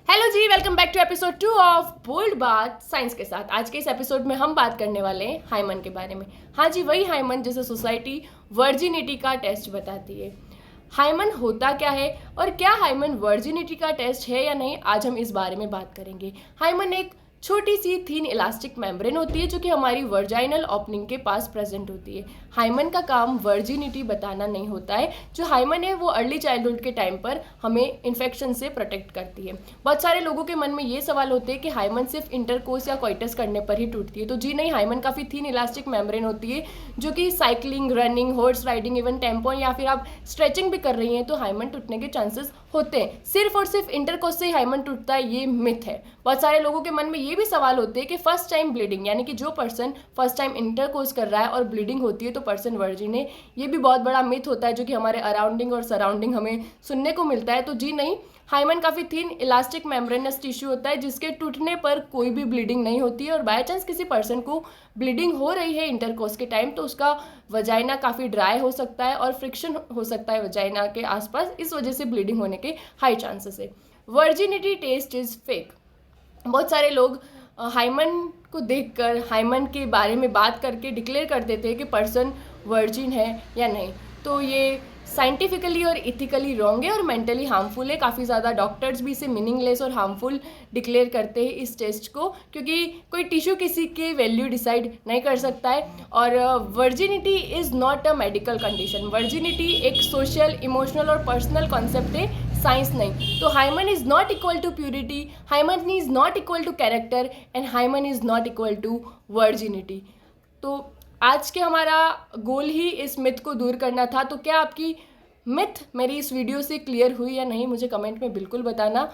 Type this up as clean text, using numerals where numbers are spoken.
Hello ji, welcome back to episode 2 of bold बात science के साथ। आज के इस एपिसोड में हम बात करने वाले हैं हाइमन के बारे में। हाँ जी, वही हाइमन जिसे सोसाइटी वर्जिनिटी का टेस्ट बताती है। हाइमन होता क्या है और क्या हाइमन वर्जिनिटी का टेस्ट है या नहीं, आज हम इस बारे में बात करेंगे। हाइमन एक छोटी सी थीन इलास्टिक मेम्ब्रेन होती है जो कि हमारी वर्जाइनल ओपनिंग के पास प्रेजेंट होती है। हाइमन का काम वर्जिनिटी बताना नहीं होता है। जो हाइमन है वो अर्ली चाइल्डहुड के टाइम पर हमें इन्फेक्शन से प्रोटेक्ट करती है। बहुत सारे लोगों के मन में ये सवाल होते हैं कि हाइमन सिर्फ इंटरकोर्स या कोइटस करने पर ही टूटती है, तो जी नहीं, हाइमन काफ़ी थीन इलास्टिक मेम्ब्रेन होती है जो कि cycling, running, horse riding, even tempo या फिर आप स्ट्रेचिंग भी कर रही हैं तो हाइमन टूटने के चांसेस होते हैं। सिर्फ और सिर्फ इंटरकोर्स से ही हाइमन टूटता है, ये मिथ है। बहुत सारे लोगों के मन में ये भी सवाल होते हैं कि फर्स्ट टाइम ब्लीडिंग, यानी कि जो पर्सन फर्स्ट टाइम इंटरकोर्स कर रहा है और ब्लीडिंग होती है तो पर्सन वर्जिन है। ये भी बहुत बड़ा मिथ होता है जो कि हमारे अराउंडिंग और सराउंडिंग हमें सुनने को मिलता है। तो जी नहीं, हाइमन काफ़ी थिन इलास्टिक मेम्ब्रेनस टिश्यू होता है जिसके टूटने पर कोई भी ब्लीडिंग नहीं होती है। और बाय चांस किसी पर्सन को ब्लीडिंग हो रही है इंटरकोर्स के टाइम तो उसका वजाइना काफ़ी ड्राई हो सकता है और फ्रिक्शन हो सकता है वजाइना के आसपास, इस वजह से ब्लीडिंग होने के हाई चांसेस है। Virginity test is fake. बहुत सारे लोग हाइमन को देखकर, हाइमन के बारे में बात करके डिक्लेयर कर देते हैं कि पर्सन वर्जिन है या नहीं। तो ये साइंटिफिकली और इथिकली रॉन्ग है और मेंटली हार्मफुल है। काफ़ी ज़्यादा डॉक्टर्स भी इसे मीनिंगलेस और हार्मफुल डिक्लेयर करते हैं इस टेस्ट को, क्योंकि कोई टिश्यू किसी की वैल्यू डिसाइड नहीं कर सकता है। और virginity is not a medical condition. Virginity एक सोशल, इमोशनल और पर्सनल कॉन्सेप्ट है, साइंस नहीं। तो hymen is not equal to purity, hymen is not equal to character and hymen is not equal to virginity. तो आज के हमारा गोल ही इस मिथ को दूर करना था। तो क्या आपकी मिथ मेरी इस वीडियो से क्लियर हुई या नहीं, मुझे कमेंट में बिल्कुल बताना।